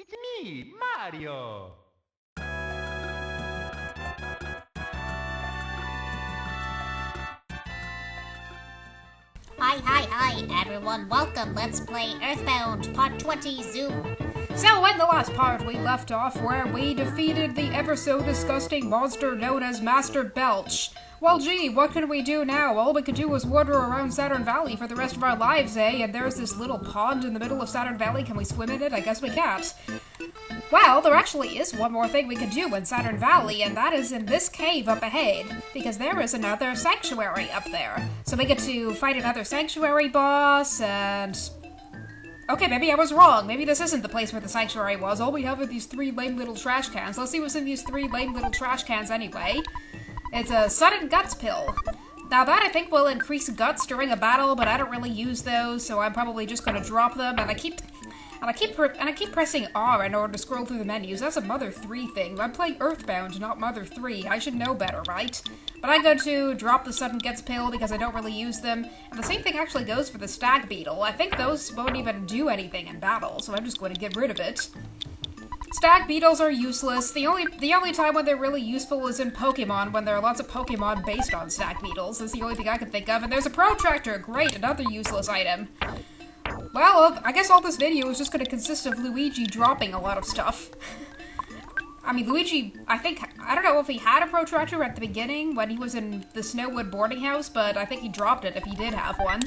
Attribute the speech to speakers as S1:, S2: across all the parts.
S1: It's me, Mario!
S2: Hi, everyone. Welcome. Let's play Earthbound, Part 20, Zoom.
S3: So, in the last part, we left off where we defeated the ever-so-disgusting monster known as Master Belch. Well, gee, what can we do now? All we could do was wander around Saturn Valley for the rest of our lives, eh? And there's this little pond in the middle of Saturn Valley. Can we swim in it? I guess we can't. Well, there actually is one more thing we can do in Saturn Valley, and that is in this cave up ahead, because there is another sanctuary up there. So we get to fight another sanctuary boss, and... Okay, maybe I was wrong. Maybe this isn't the place where the sanctuary was. All we have are these 3 lame little trash cans. Let's see what's in these 3 lame little trash cans anyway. It's a sudden guts pill. Now that I think will increase guts during a battle, but I don't really use those, so I'm probably just gonna drop them, and I keep pressing R in order to scroll through the menus. That's a Mother 3 thing. I'm playing Earthbound, not Mother 3. I should know better, right? But I'm going to drop the Sudden Gets pill because I don't really use them. And the same thing actually goes for the Stag Beetle. I think those won't even do anything in battle, so I'm just going to get rid of it. Stag Beetles are useless. The only time when they're really useful is in Pokemon, when there are lots of Pokemon based on Stag Beetles. That's the only thing I can think of. And there's a Protractor. Great, another useless item. Well, I guess all this video is just going to consist of Luigi dropping a lot of stuff. I mean, Luigi, I don't know if he had a protractor at the beginning when he was in the Snowwood boarding house, but I think he dropped it if he did have one.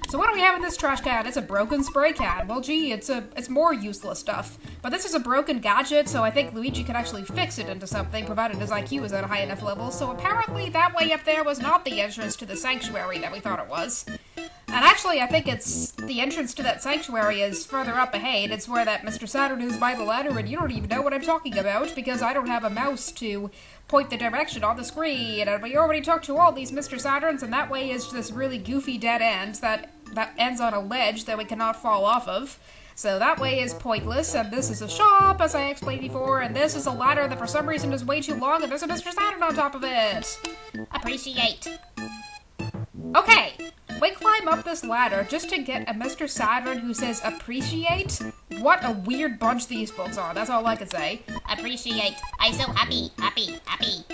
S3: So what do we have in this trash can? It's a broken spray can. Well, gee, it's more useless stuff. But this is a broken gadget, so I think Luigi could actually fix it into something, provided his IQ is at a high enough level. So apparently that way up there was not the entrance to the sanctuary that we thought it was. And actually, I think it's the entrance to that sanctuary is further up ahead. It's where that Mr. Saturn is by the ladder, and you don't even know what I'm talking about, because I don't have a mouse to point the direction on the screen, and we already talked to all these Mr. Saturns, and that way is this really goofy dead end that ends on a ledge that we cannot fall off of. So that way is pointless, and this is a shop, as I explained before, and this is a ladder that for some reason is way too long, and there's a Mr. Saturn on top of it.
S2: Appreciate.
S3: Okay, we climb up this ladder just to get a Mr. Saturn who says appreciate. What a weird bunch these folks are, that's all I can say.
S2: Appreciate. I'm so happy.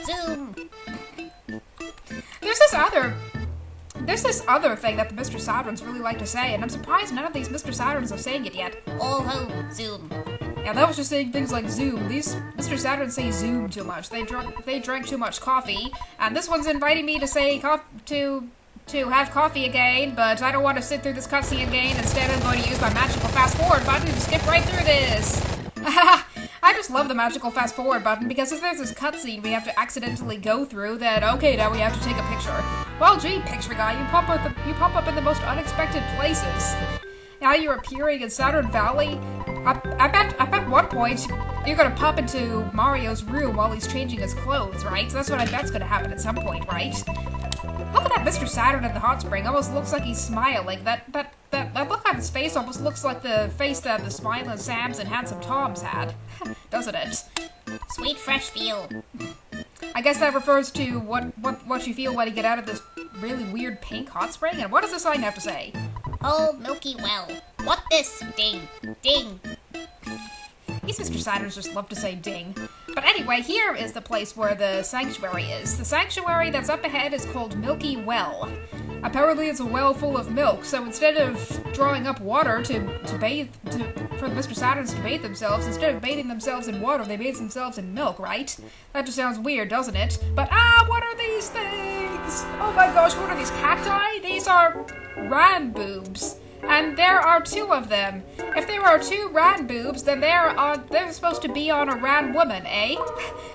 S2: Zoom.
S3: There's this other thing that the Mr. Saturns really like to say, and I'm surprised none of these Mr. Saturns are saying it yet.
S2: All home, Zoom.
S3: Yeah, that was just saying things like Zoom. These Mr. Saturns say Zoom too much. They drank too much coffee, and this one's inviting me to say to have coffee again, but I don't want to sit through this cutscene again. Instead, I'm going to use my magical fast-forward button to skip right through this. I just love the magical fast-forward button, because if there's this cutscene we have to accidentally go through, then okay, now we have to take a picture. Well, gee, picture guy, you pop up in the most unexpected places. Now you're appearing in Saturn Valley. I bet one point you're gonna pop into Mario's room while he's changing his clothes, right? So that's what I bet's gonna happen at some point, right? Look at that Mr. Saturn in the hot spring. Almost looks like he's smiling. That look on his face almost looks like the face that the Smiling Sams and Handsome Toms had. Doesn't it?
S2: Sweet fresh feel.
S3: I guess that refers to what you feel when you get out of this really weird pink hot spring. And what does the sign have to say?
S2: Oh, Milky Well. What this? Ding. Ding.
S3: These Mr. Saturns just love to say ding. But anyway, here is the place where the sanctuary is. The sanctuary that's up ahead is called Milky Well. Apparently it's a well full of milk, so instead of drawing up water for the Mr. Saturns to bathe themselves, instead of bathing themselves in water, they bathe themselves in milk, right? That just sounds weird, doesn't it? But what are these things? Oh my gosh, what are these, cacti? These are Ranboobs. And there are 2 of them. If there are 2 Ranboobs, then they're supposed to be on a Ranwoman, eh?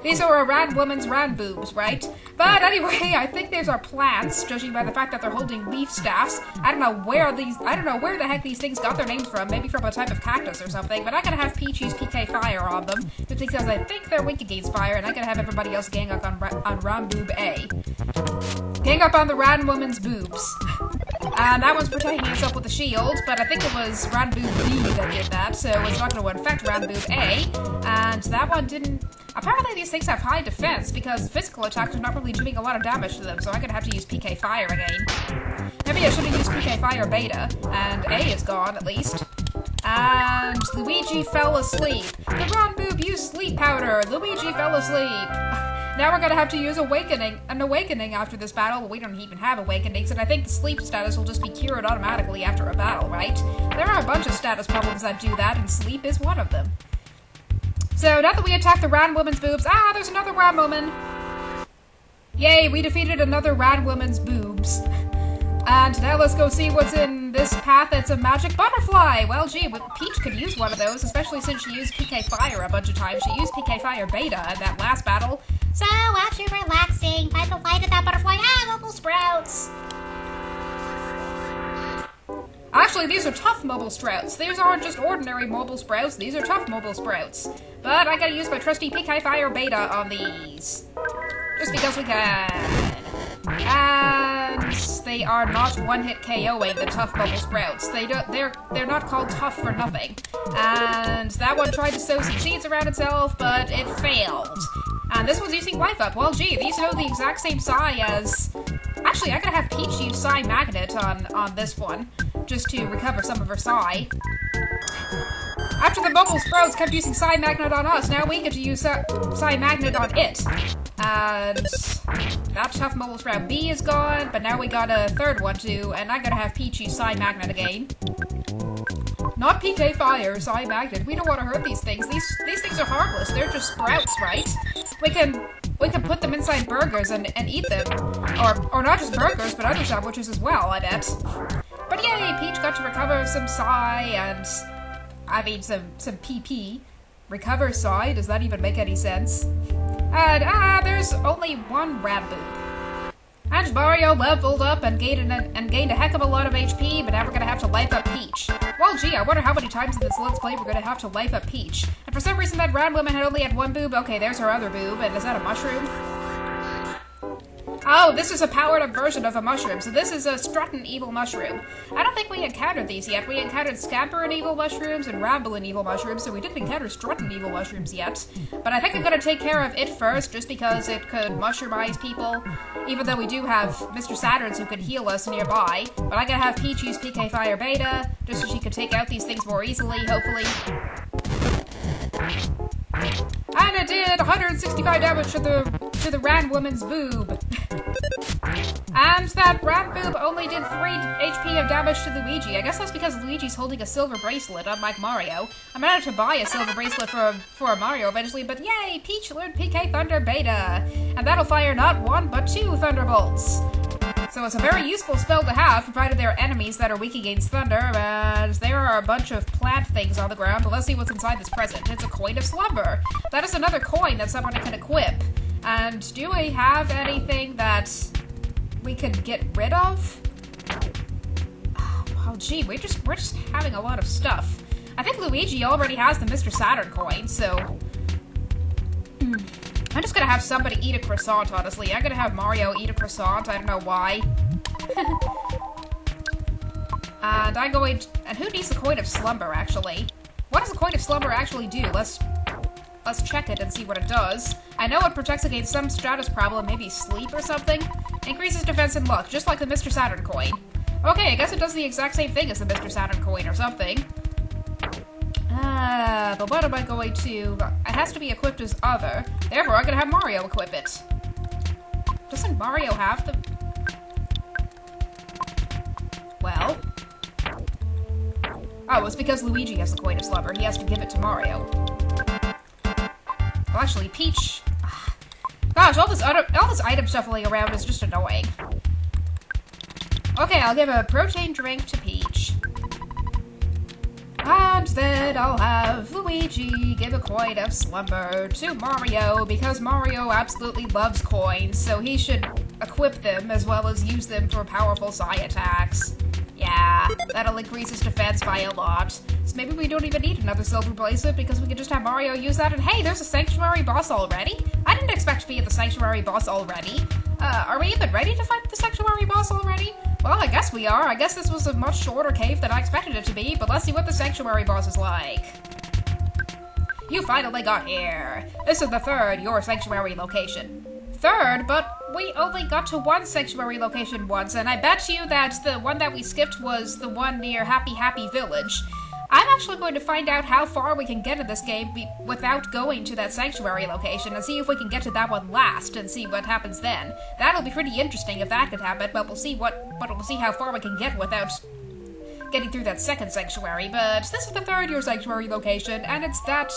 S3: These are a Ranwoman's Ranboobs, right? But anyway, I think these are plants, judging by the fact that they're holding leaf staffs. I don't know where the heck these things got their names from. Maybe from a type of cactus or something. But I'm gonna have Peachy's PK Fire on them, just because I think they're weak against fire, and I'm gonna have everybody else gang up on Ranboob A. Gang up on the Ranwoman's boobs. And that one's protecting himself with a shield, but I think it was Ranboob B that did that, so it's not going to affect Ranboob A. And that one didn't... Apparently these things have high defense, because physical attacks are not really doing a lot of damage to them, so I'm going to have to use PK Fire again. Maybe I should have used PK Fire Beta, and A is gone, at least. And Boobs, Luigi fell asleep. The Ranboob used sleep powder. Luigi fell asleep. Now we're gonna have to use an awakening after this battle. Well, we don't even have awakenings, and I think the sleep status will just be cured automatically after a battle, right? There are a bunch of status problems that do that, and sleep is one of them. So now that we attack the Ranwoman's boobs, there's another Ranwoman. Yay, we defeated another Ranwoman's boobs. And now let's go see what's in this path. It's a magic butterfly. Well, gee, Peach could use one of those, especially since she used PK Fire a bunch of times. She used PK Fire Beta in that last battle.
S2: So, after relaxing by the light of that butterfly, mobile sprouts!
S3: Actually, these are tough mobile sprouts. These aren't just ordinary mobile sprouts, these are tough mobile sprouts. But I gotta use my trusty PK Fire Beta on these. Just because we can. And they are not one-hit KOing the tough mobile sprouts. They're not called tough for nothing. And that one tried to sow some seeds around itself, but it failed. And this one's using Life Up. Well, gee, these know the exact same Psy as... Actually, I gotta have Peach use Psy Magnet on this one, just to recover some of her Psy. After the mobile sprouts kept using Psy Magnet on us, now we get to use Psy Magnet on it. And that tough mobile sprout B is gone, but now we got a third one too, and I gotta have Peach use Psy Magnet again. Not PK Fire, Psy Magnet. We don't want to hurt these things. These things are harmless. They're just sprouts, right? We can put them inside burgers and eat them. Or not just burgers, but other sandwiches as well, I bet. But yay, Peach got to recover some Psy and... I mean, some PP. Recover Psy? Does that even make any sense? And, there's only one Ranboob. And Mario leveled up and gained a heck of a lot of HP, but now we're gonna have to life up Peach. Well, gee, I wonder how many times in this Let's Play we're gonna have to life up Peach. And for some reason that Ranwoman had only had one boob. Okay, there's her other boob, and is that a mushroom? Oh, this is a powered-up version of a mushroom, so this is a Struttin' Evil Mushroom. I don't think we encountered these yet. We encountered Scamper and Evil Mushrooms and Ramble and Evil Mushrooms, so we didn't encounter Struttin' Evil Mushrooms yet. But I think I'm gonna take care of it first, just because it could mushroomize people, even though we do have Mr. Saturns who could heal us nearby. But I gotta have Peach use PK Fire Beta, just so she could take out these things more easily, hopefully. And it did 165 damage to the Ranwoman's boob. And that Ranboob only did 3 HP of damage to Luigi. I guess that's because Luigi's holding a silver bracelet, unlike Mario. I might have to buy a silver bracelet for Mario eventually, but yay! Peach learned PK Thunder Beta! And that'll fire not 1, but 2 Thunderbolts. So it's a very useful spell to have, provided there are enemies that are weak against thunder, and there are a bunch of plant things on the ground, but let's see what's inside this present. It's a Coin of Slumber. That is another coin that someone can equip. And do we have anything that we could get rid of? Oh gee, we're just having a lot of stuff. I think Luigi already has the Mr. Saturn coin, so... I'm just gonna have somebody eat a croissant, honestly. I'm gonna have Mario eat a croissant, I don't know why. And I'm going to... And who needs the Coin of Slumber, actually? What does the Coin of Slumber actually do? Let's check it and see what it does. I know it protects against some status problem, maybe sleep or something. Increases defense and luck, just like the Mr. Saturn coin. Okay, I guess it does the exact same thing as the Mr. Saturn coin or something. But what am I going to... It has to be equipped as other. Therefore, I'm gonna have Mario equip it. Doesn't Mario have the... Well... Oh, it's because Luigi has the Coin of Slumber. He has to give it to Mario. Well, actually, Peach... Gosh, all this item shuffling around is just annoying. Okay, I'll give a protein drink to Peach. And then I'll have Luigi give a Coin of Slumber to Mario, because Mario absolutely loves coins, so he should equip them as well as use them for powerful Psy attacks. Yeah, that'll increase his defense by a lot. So maybe we don't even need another silver bracelet because we can just have Mario use that. And hey, there's a Sanctuary boss already? I didn't expect to be at the Sanctuary boss already. Are we even ready to fight the Sanctuary boss already? Well, I guess we are. I guess this was a much shorter cave than I expected it to be, but let's see what the Sanctuary boss is like. You finally got here. This is the third your Sanctuary location. Third, but we only got to one Sanctuary location once, and I bet you that the one that we skipped was the one near Happy Happy Village. I'm actually going to find out how far we can get in this game without going to that sanctuary location and see if we can get to that one last and see what happens then. That'll be pretty interesting if that could happen, but we'll see we'll see how far we can get without getting through that second sanctuary. But this is the third year sanctuary location, and it's that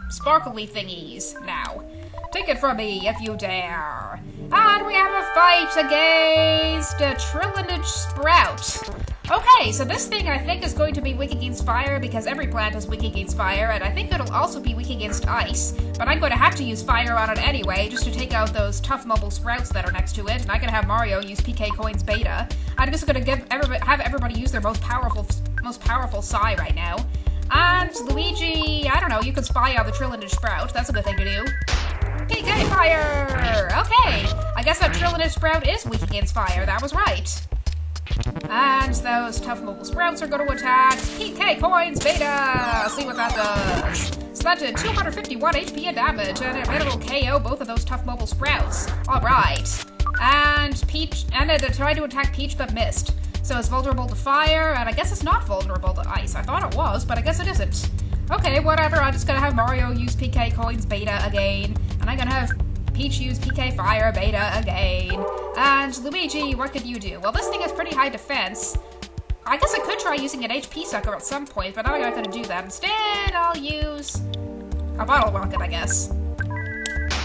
S3: sparkly thingies now. Take it from me if you dare. And we have a fight against a Trillionage Sprout. Okay, so this thing I think is going to be weak against fire because every plant is weak against fire, and I think it'll also be weak against ice. But I'm going to have to use fire on it anyway, just to take out those tough mobile sprouts that are next to it, and I'm going to have Mario use PK Coins Beta. I'm just going to have everybody use their most powerful Psy right now. And Luigi, I don't know, you could spy on the Trillionage Sprout. That's a good thing to do. PK Fire! Okay, I guess that Trillionage Sprout is weak against fire. That was right. And those tough mobile sprouts are going to attack PK Coins Beta! See what that does. So that did 251 HP of damage, and it will KO both of those tough mobile sprouts. Alright. And Peach, and it tried to attack Peach but missed. So it's vulnerable to fire, and I guess it's not vulnerable to ice. I thought it was, but I guess it isn't. Okay, whatever, I'm just gonna have Mario use PK Coins Beta again, and I'm gonna have Peach use PK Fire Beta again. And Luigi, what could you do? Well, this thing has pretty high defense. I guess I could try using an HP sucker at some point, but I'm not gonna do that. Instead, I'll use a bottle rocket, I guess.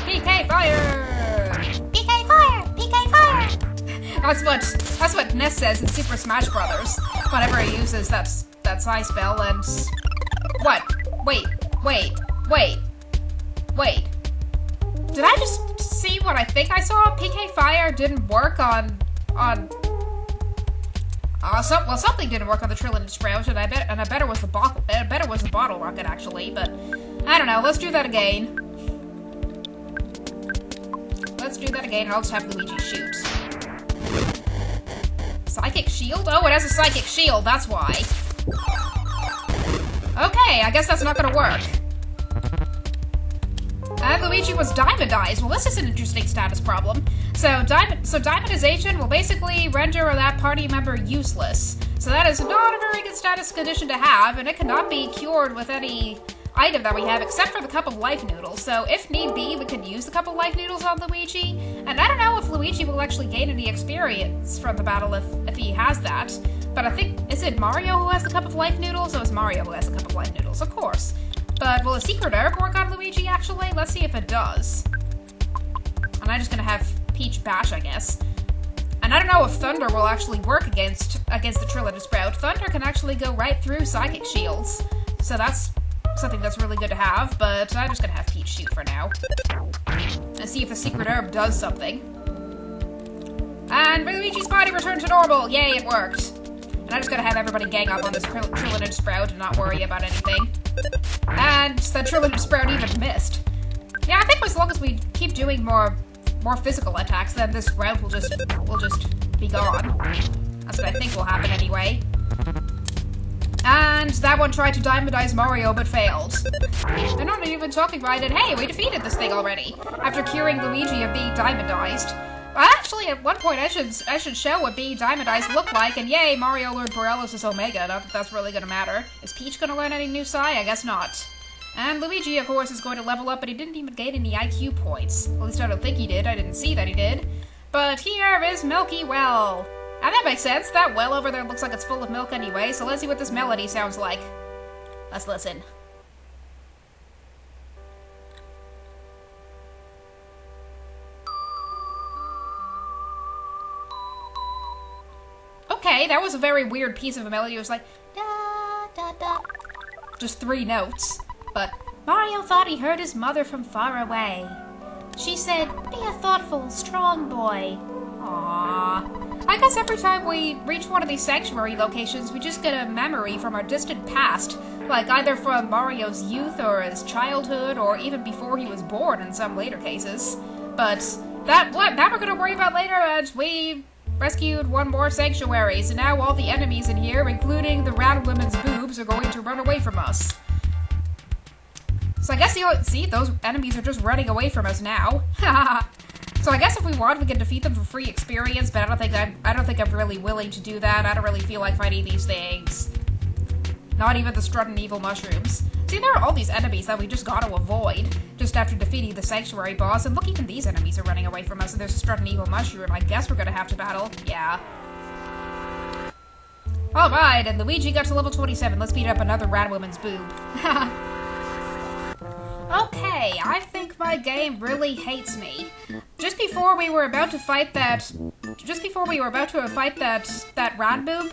S3: PK Fire!
S2: PK Fire! PK Fire!
S3: That's what Ness says in Super Smash Brothers whenever he uses that Psy spell. And what? Wait. Did I just see what I think I saw? PK Fire didn't work on something didn't work on the Trillionage Sprout, and I bet it was the bottle rocket actually. But I don't know. Let's do that again. And I'll just have Luigi shoot. Psychic Shield? Oh, it has a Psychic Shield, that's why. Okay, I guess that's not gonna work. And Luigi was diamondized. Well, this is an interesting status problem. So diamondization will basically render that party member useless. So that is not a very good status condition to have, and it cannot be cured with any item that we have, except for the Cup of Life Noodles. So if need be, we could use the Cup of Life Noodles on Luigi. And I don't know if Luigi will actually gain any experience from the battle if he has that. But I think, is it Mario who has the Cup of Life Noodles? Or is Mario who has the Cup of Life Noodles? Of course. But will a Secret Herb work on Luigi, actually? Let's see if it does. And I'm just gonna have Peach bash, I guess. And I don't know if Thunder will actually work against the Trillionage Sprout. Thunder can actually go right through Psychic Shields. So that's something that's really good to have, but I'm just gonna have Peach shoot for now. And see if the Secret Herb does something. And Luigi's body returned to normal! Yay, it worked! And I'm just gonna have everybody gang up on this Trillionage Sprout and not worry about anything. And the Trillionage Sprout even missed. Yeah, I think as long as we keep doing more physical attacks, then this Sprout will just be gone. That's what I think will happen anyway. And that one tried to diamondize Mario, but failed. They're not even talking about it. Hey, we defeated this thing already, after curing Luigi of being diamondized. Actually, at one point, I should show what being diamondized looked like, and yay, Mario learned Borealis' Omega. Not that that's really gonna matter. Is Peach gonna learn any new Psy? I guess not. And Luigi, of course, is going to level up, but he didn't even gain any IQ points. At least I don't think he did. I didn't see that he did. But here is Milky Well. And that makes sense. That well over there looks like it's full of milk anyway, so let's see what this melody sounds like. Let's listen. Okay, that was a very weird piece of a melody. It was like, da, da, da. Just 3 notes. But Mario thought he heard his mother from far away. She said, "Be a thoughtful, strong boy." Aww. I guess every time we reach one of these sanctuary locations, we just get a memory from our distant past, like either from Mario's youth or his childhood, or even before he was born in some later cases. But that we're gonna worry about later, and we rescued one more sanctuary, so now all the enemies in here, including the Ranwoman's boobs, are going to run away from us. So I guess see, those enemies are just running away from us now. So I guess if we want, we can defeat them for free experience, but I don't think I'm really willing to do that. I don't really feel like fighting these things. Not even the strutting evil mushrooms. See, there are all these enemies that we just gotta avoid, just after defeating the sanctuary boss, and look, even these enemies are running away from us, and there's a strutting evil mushroom. I guess we're gonna have to battle. Yeah. Alright, and Luigi got to level 27. Let's beat up another Ranwoman's boob. Okay, I think my game really hates me. Just before we were about to fight that Ranboob,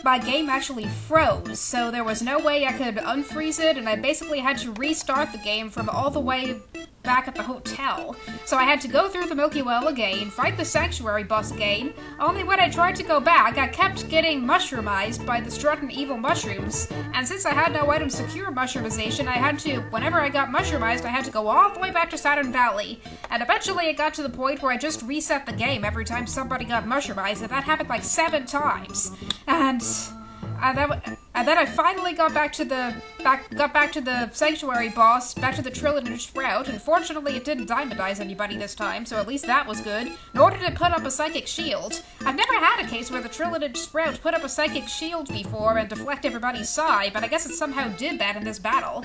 S3: my game actually froze, so there was no way I could unfreeze it, and I basically had to restart the game from all the way back at the hotel. So I had to go through the Milky Well again, fight the Sanctuary boss again, only when I tried to go back, I kept getting mushroomized by the strutting evil mushrooms, and since I had no item secure mushroomization, I had to, whenever I got mushroomized, I had to go all the way back to Saturn Valley, and eventually it got to the point where I just reset the game every time somebody got mushroomized, and that happened like 7 times. And then I finally got back to the Sanctuary boss, back to the Trillionage Sprout, and fortunately it didn't diamondize anybody this time, so at least that was good, nor did it put up a psychic shield. I've never had a case where the Trillionage Sprout put up a psychic shield before and deflect everybody's psi, but I guess it somehow did that in this battle.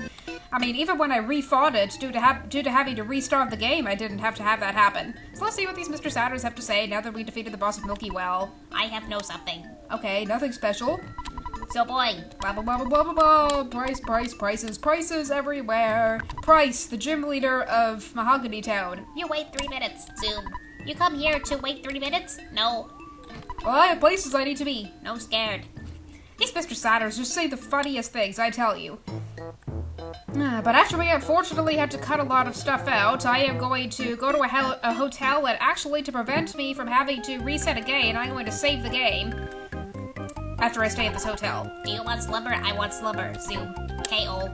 S3: I mean, even when I refought it, due to having to restart the game, I didn't have to have that happen. So let's see what these Mr. Saturns have to say now that we defeated the boss of Milky Well.
S2: I have no something.
S3: Okay, nothing special.
S2: So boy.
S3: Blah, blah, blah, blah, blah, blah, blah. Prices everywhere. Price, the gym leader of Mahogany Town.
S2: You wait 3 minutes, Zoom. You come here to wait 3 minutes? No.
S3: Well, I have places I need to be.
S2: No scared.
S3: These Mr. Saturns just say the funniest things, I tell you. But after we unfortunately had to cut a lot of stuff out, I am going to go to a hotel, and actually to prevent me from having to reset again, I'm going to save the game. After I stay at this hotel.
S2: Do you want slumber? I want slumber. Zoom. KO.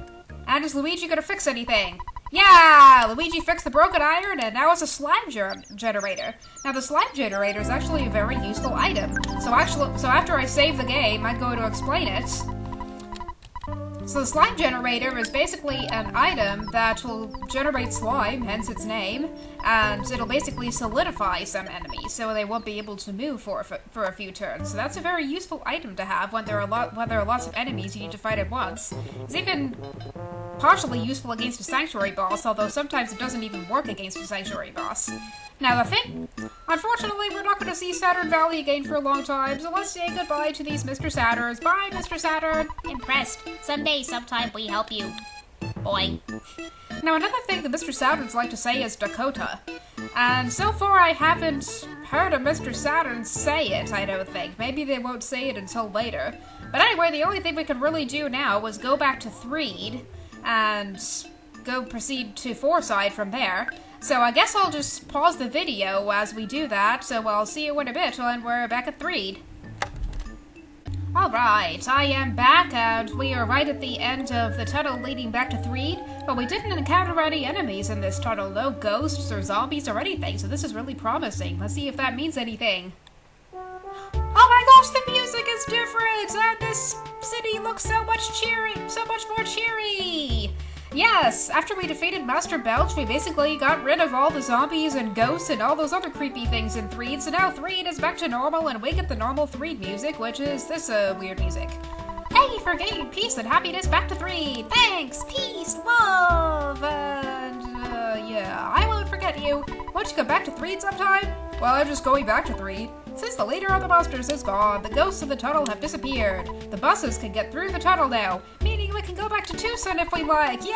S3: And is Luigi gonna fix anything? Yeah! Luigi fixed the broken iron, and now it's a slime generator. Now, the slime generator is actually a very useful item. So after I save the game, I'm going to explain it. So the slime generator is basically an item that will generate slime, hence its name, and it'll basically solidify some enemies, so they won't be able to move for a few turns. So that's a very useful item to have when there are lots of enemies you need to fight at once. It's even partially useful against a Sanctuary boss, although sometimes it doesn't even work against a Sanctuary boss. Now the thing, unfortunately we're not going to see Saturn Valley again for a long time, so let's say goodbye to these Mr. Saturns. Bye, Mr. Saturn!
S2: Impressed. Someday, sometime, we help you. Boy.
S3: Now another thing that Mr. Saturns like to say is Dakota. And so far I haven't heard of Mr. Saturn say it, I don't think. Maybe they won't say it until later. But anyway, the only thing we could really do now was go back to Threed and go proceed to Fourside from there. So I guess I'll just pause the video as we do that, so I'll see you in a bit when we're back at Threed. Alright, I am back, and we are right at the end of the tunnel leading back to Threed, but we didn't encounter any enemies in this tunnel, no ghosts or zombies or anything, so this is really promising. Let's see if that means anything. Oh my gosh, the music is different, and this city looks so much more cheery! Yes, after we defeated Master Belch, we basically got rid of all the zombies and ghosts and all those other creepy things in Threed, so now Threed is back to normal, and we get the normal Threed music, which is this weird music. Thank you for gaining peace and happiness back to Threed! Thanks, peace, love, and yeah, I won't forget you. Won't you come back to Threed sometime? Well, I'm just going back to Threed. Since the leader of the monsters is gone, the ghosts of the tunnel have disappeared. The buses can get through the tunnel now, meaning we can go back to Tucson if we like. Yay!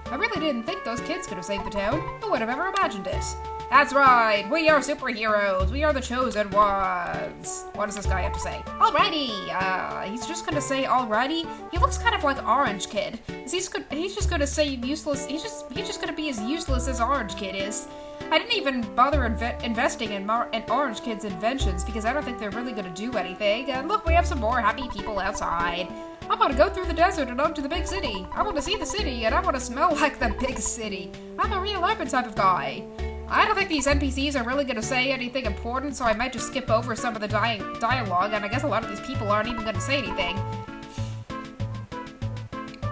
S3: I really didn't think those kids could have saved the town. Who would have ever imagined it? That's right, we are superheroes. We are the chosen ones. What does this guy have to say? Alrighty. He's just gonna say alrighty. He looks kind of like Orange Kid. He's just gonna say useless. He's just gonna be as useless as Orange Kid is. I didn't even bother investing in Orange Kid's inventions because I don't think they're really gonna do anything. And look, we have some more happy people outside. I want to go through the desert and up to the big city. I want to see the city and I want to smell like the big city. I'm a real urban type of guy. I don't think these NPCs are really going to say anything important, so I might just skip over some of the dialogue, and I guess a lot of these people aren't even going to say anything.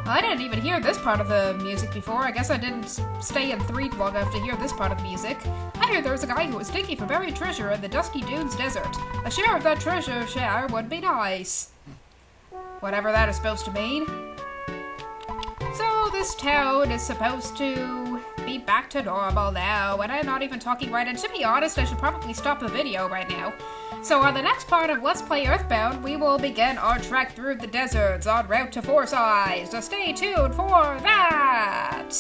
S3: I didn't even hear this part of the music before. I guess I didn't stay in Threed long enough to hear this part of the music. I heard there was a guy who was digging for buried treasure in the Dusty Dunes Desert. A share of that treasure would be nice. Whatever that is supposed to mean. So this town is supposed to be back to normal now, and I'm not even talking right, and to be honest, I should probably stop the video right now. So on the next part of Let's Play Earthbound, we will begin our trek through the deserts en route to Force Eyes, so stay tuned for that!